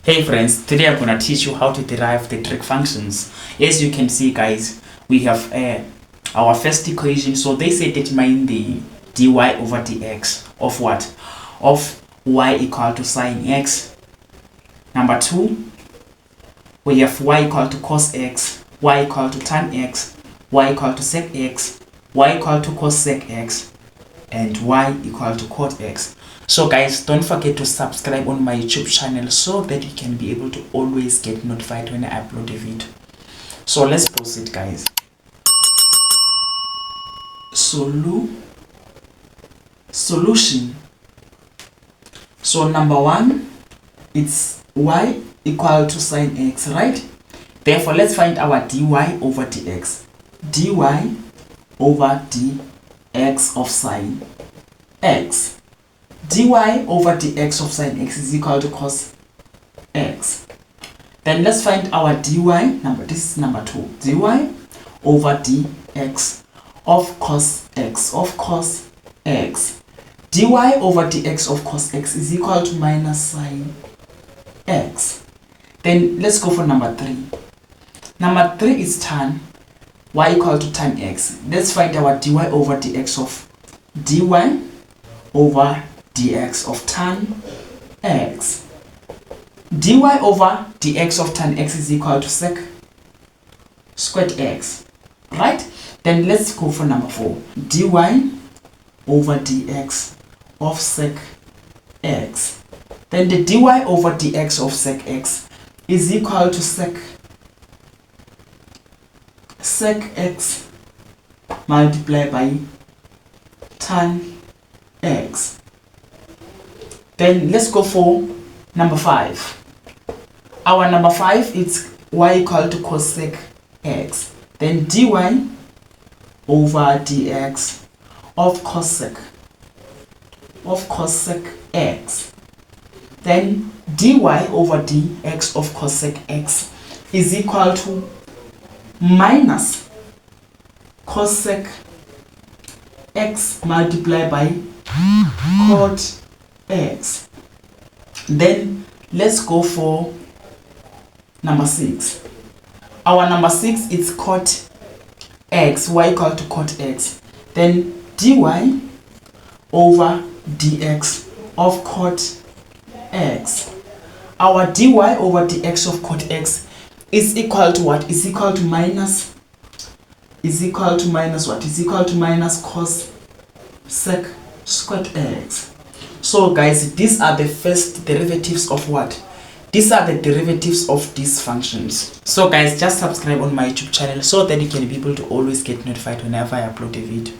Hey friends, today I'm gonna teach you how to derive the trig functions. As you can see guys, we have our first equation. So they say determine the dy over dx of what? Of y equal to sine x. Number 2, we have y equal to cos x, y equal to tan x, y equal to sec x, y equal to cos sec x, and y equal to cot x. So guys, don't forget to subscribe on my YouTube channel so that you can be able to always get notified when I upload a video. So let's proceed guys. Solution. So number 1, it's y equal to sine x, right? Therefore let's find our dy over dx. Dy over dx of sine x. Dy over dx of sine x is equal to cos x. Then let's find our dy, this is number 2. Dy over dx of cos x, dy over dx of cos x is equal to minus sine x. Then let's go for number 3. Number 3 is tan y equal to tan x. Let's find our dy over dx of dy over dx of tan x. Dy over dx of tan x is equal to sec squared x, right? Then let's go for number 4. Dy over dx of sec x. Then the dy over dx of sec x is equal to sec x multiplied by tan x. Then let's go for number 5. Our number 5 is y equal to cosec x. Then dy over dx of cosec x. Then dy over dx of cosec x is equal to minus cosec x multiplied by cot x. Then let's go for number 6. Our number 6 is cot x, y equal to cot x. Then dy over dx of cot x. Our dy over dx of cot x is equal to what? Is equal to minus what? Is equal to minus cos sec squared x. So guys, these are the first derivatives of what? These are the derivatives of these functions. So guys, just subscribe on my YouTube channel so that you can be able to always get notified whenever I upload a video.